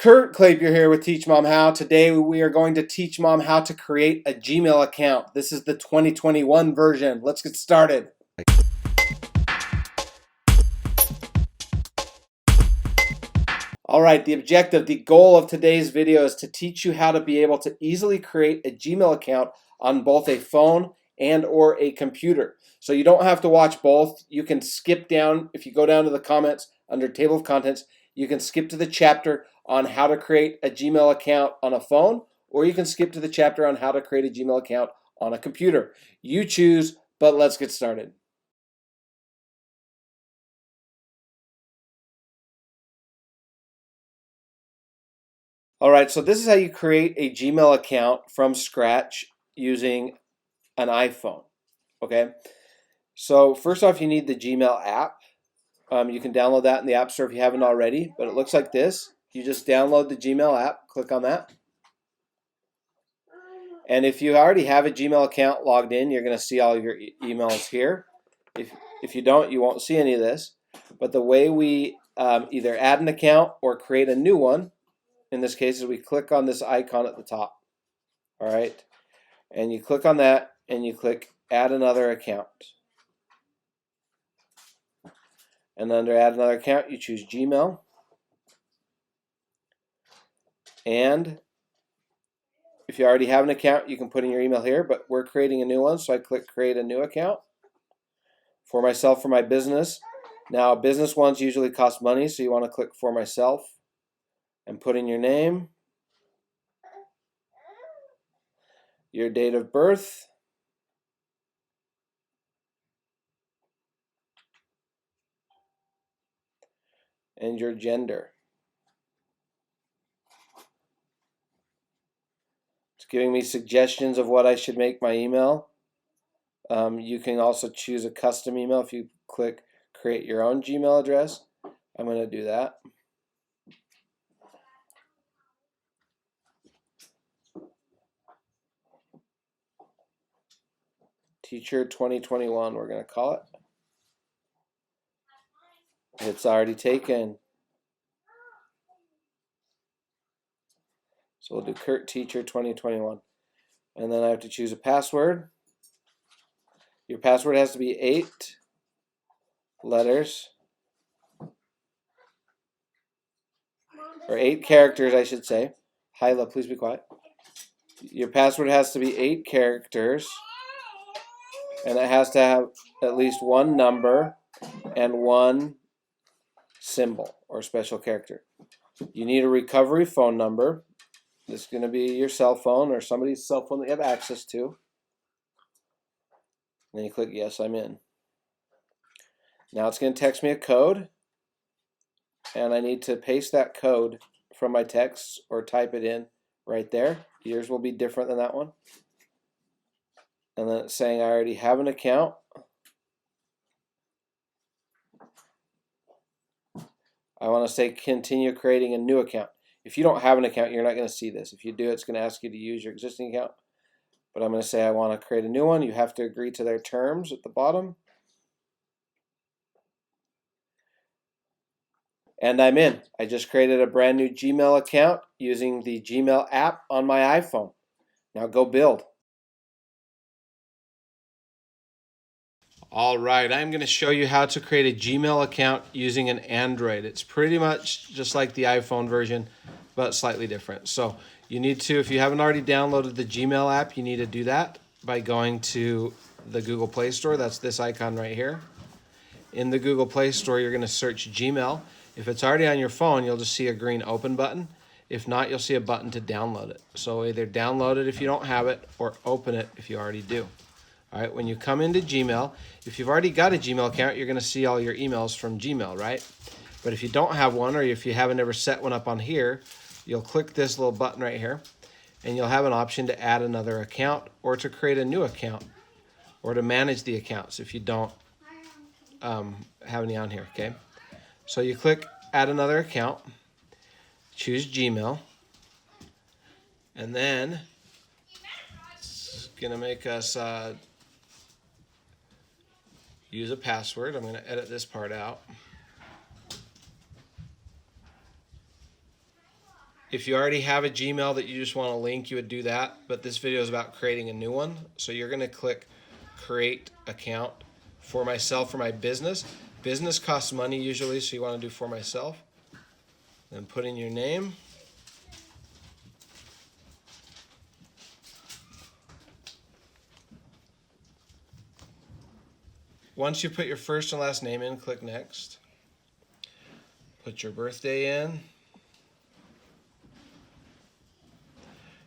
Kurt Klapier here with Teach Mom How. Today we are going to teach Mom how to create a Gmail account. This is the 2021 version. Let's get started. All right, the goal of today's video is to teach you how to be able to easily create a Gmail account on both a phone and or a computer. So you don't have to watch both. You can skip down. If you go down to the comments under table of contents, you can skip to the chapter on how to create a Gmail account on a phone, or you can skip to the chapter on how to create a Gmail account on a computer. You choose, but let's get started. All right, so this is how you create a Gmail account from scratch using an iPhone, okay? So first off, you need the Gmail app. You can download that in the App Store if you haven't already, but it looks like this. You just download the Gmail app, click on that. And if you already have a Gmail account logged in, you're going to see all your emails here. If you don't, you won't see any of this. But the way we either add an account or create a new one, in this case, is we click on this icon at the top. All right. And you click on that and you click add another account. And under add another account, you choose Gmail. And if you already have an account, you can put in your email here, but we're creating a new one, so I click create a new account for myself, for my business. Now, business ones usually cost money, so you want to click for myself and put in your name, your date of birth, and your gender. It's giving me suggestions of what I should make my email. You can also choose a custom email if you click create your own Gmail address. I'm going to do that. Teacher 2021, we're going to call it. It's already taken. So we'll do Kurt Teacher 2021. And then I have to choose a password. Your password has to be 8 letters. Or 8 characters, I should say. Hyla, please be quiet. Your password has to be 8 characters. And it has to have at least one number and one symbol or special character. You need a recovery phone number. This is going to be your cell phone or somebody's cell phone that you have access to. And then you click yes, I'm in. Now it's going to text me a code. And I need to paste that code from my text or type it in right there. Yours will be different than that one. And then it's saying I already have an account. I want to say continue creating a new account. If you don't have an account, you're not going to see this. If you do, it's going to ask you to use your existing account. But I'm going to say I want to create a new one. You have to agree to their terms at the bottom. And I'm in. I just created a brand new Gmail account using the Gmail app on my iPhone. Now go build. All right, I'm going to show you how to create a Gmail account using an Android. It's pretty much just like the iPhone version, but slightly different. So you need to, if you haven't already downloaded the Gmail app, you need to do that by going to the Google Play Store. That's this icon right here. In the Google Play Store, you're going to search Gmail. If it's already on your phone, you'll just see a green open button. If not, you'll see a button to download it. So either download it if you don't have it or open it if you already do. All right, when you come into Gmail, if you've already got a Gmail account, you're going to see all your emails from Gmail, right? But if you don't have one or if you haven't ever set one up on here, you'll click this little button right here, and you'll have an option to add another account or to create a new account or to manage the accounts if you don't have any on here, okay? So you click add another account, choose Gmail, and then it's going to make us use a password. I'm going to edit this part out. If you already have a Gmail that you just want to link, you would do that. But this video is about creating a new one. So you're going to click create account. For myself, for my business. Business costs money usually, so you want to do for myself. Then put in your name. Once you put your first and last name in, click next. Put your birthday in.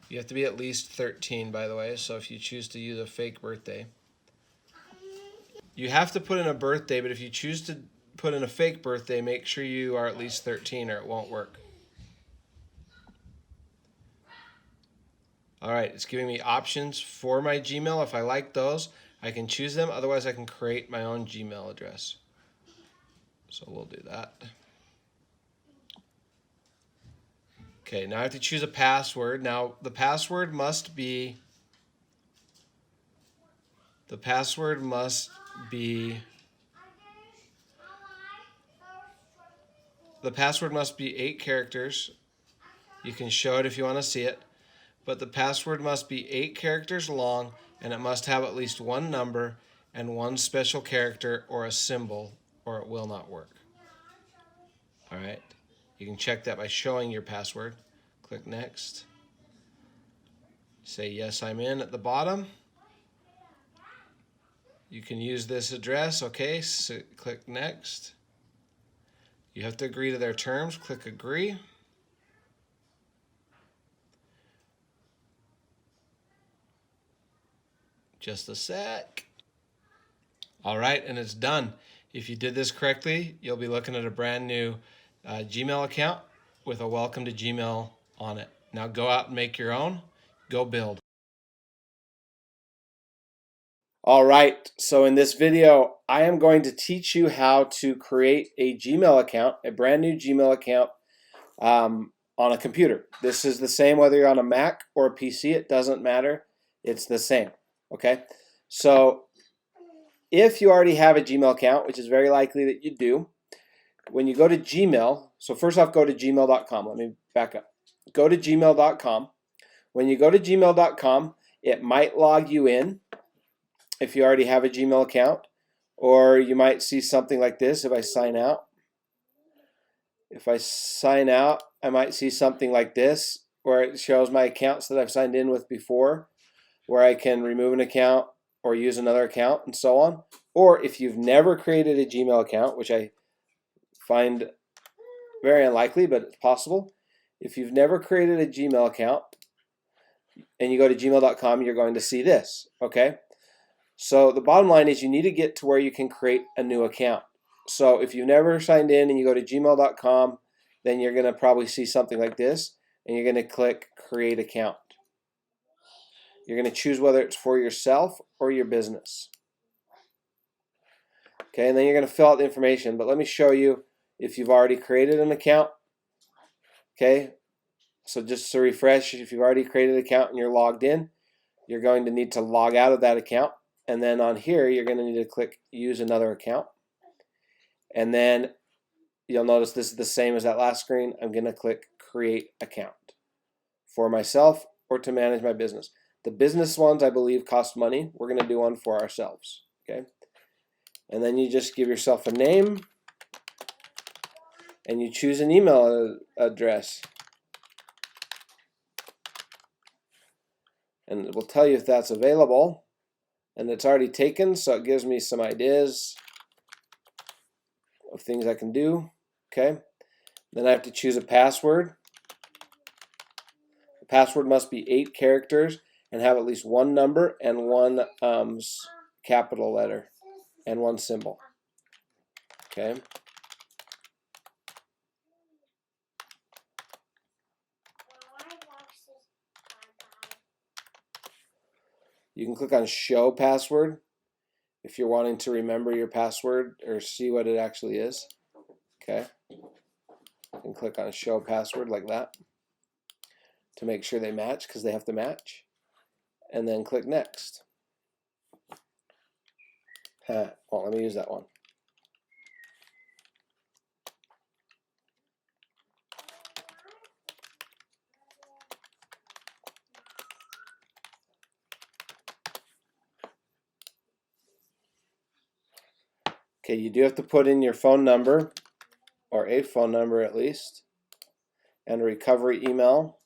You have to be at least 13, by the way, so if you choose to use a fake birthday. You have to put in a birthday, but if you choose to put in a fake birthday, make sure you are at least 13 or it won't work. All right, it's giving me options for my Gmail. If I like those, I can choose them. Otherwise, I can create my own Gmail address. So we'll do that. Okay, now I have to choose a password. Now the password must be 8 characters. You can show it if you want to see it, but the password must be 8 characters long, and it must have at least one number and one special character or a symbol, or it will not work. All right, you can check that by showing your password. Click next. Say yes, I'm in at the bottom. You can use this address. Okay, so click next. You have to agree to their terms. Click agree. Just a sec. All right, and it's done. If you did this correctly, you'll be looking at a brand new Gmail account with a welcome to Gmail on it. Now go out and make your own. Go build. All right, so in this video, I am going to teach you how to create a Gmail account, a brand new Gmail account on a computer. This is the same whether you're on a Mac or a PC. It doesn't matter. It's the same. Okay, so if you already have a Gmail account, which is very likely that you do, when you go to Gmail, so first off, go to gmail.com. Let me back up. Go to gmail.com. When you go to gmail.com, it might log you in if you already have a Gmail account, or you might see something like this if I sign out. If I sign out, I might see something like this where it shows my accounts that I've signed in with before, where I can remove an account or use another account and so on. Or if you've never created a Gmail account, which I find very unlikely, but it's possible. If you've never created a Gmail account and you go to gmail.com, you're going to see this, okay? So the bottom line is you need to get to where you can create a new account. So if you've never signed in and you go to gmail.com, then you're going to probably see something like this, and you're going to click create account. You're going to choose whether it's for yourself or your business. Okay, and then you're going to fill out the information, but let me show you if you've already created an account. Okay, so just to refresh, if you've already created an account and you're logged in, you're going to need to log out of that account, and then on here you're going to need to click use another account, and then you'll notice this is the same as that last screen. I'm going to click create account for myself or to manage my business. The business ones I believe cost money. We're going to do one for ourselves. Okay, and then you just give yourself a name and you choose an email address, and it will tell you if that's available, and it's already taken, so it gives me some ideas of things I can do. Okay, then I have to choose a password. The password must be 8 characters and have at least one number and one capital letter and one symbol. Okay. You can click on show password if you're wanting to remember your password or see what it actually is. Okay. You can click on show password like that to make sure they match, because they have to match. And then click next. Well, let me use that one. Okay, you do have to put in your phone number, or a phone number at least, and a recovery email.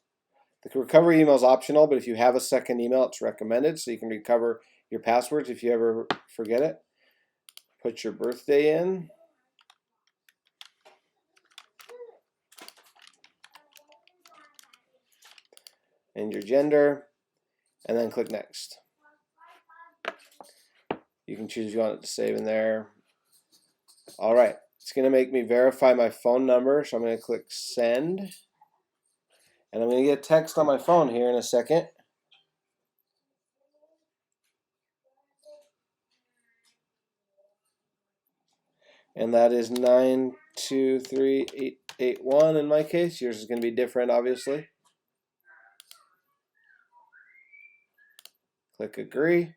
The recovery email is optional, but if you have a second email, it's recommended, so you can recover your passwords if you ever forget it. Put your birthday in. And your gender, and then click next. You can choose if you want it to save in there. All right, it's going to make me verify my phone number, so I'm going to click send. And I'm going to get a text on my phone here in a second. And that is 923881 in my case. Yours is going to be different, obviously. Click agree.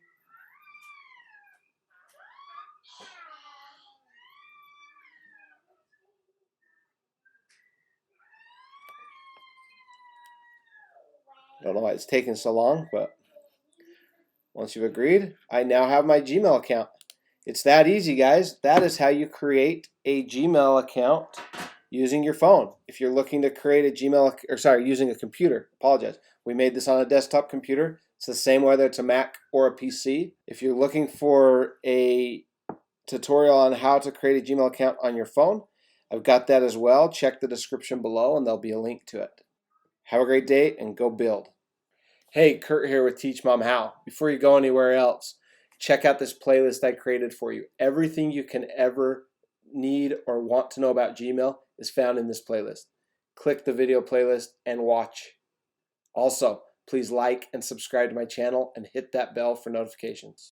I don't know why it's taking so long, but once you've agreed, I now have my Gmail account. It's that easy, guys. That is how you create a Gmail account using your phone. If you're looking to create a Gmail, or sorry, using a computer, apologize. We made this on a desktop computer. It's the same whether it's a Mac or a PC. If you're looking for a tutorial on how to create a Gmail account on your phone, I've got that as well. Check the description below and there'll be a link to it. Have a great day and go build. Hey, Kurt here with Teach Mom How. Before you go anywhere else, check out this playlist I created for you. Everything you can ever need or want to know about Gmail is found in this playlist. Click the video playlist and watch. Also, please like and subscribe to my channel and hit that bell for notifications.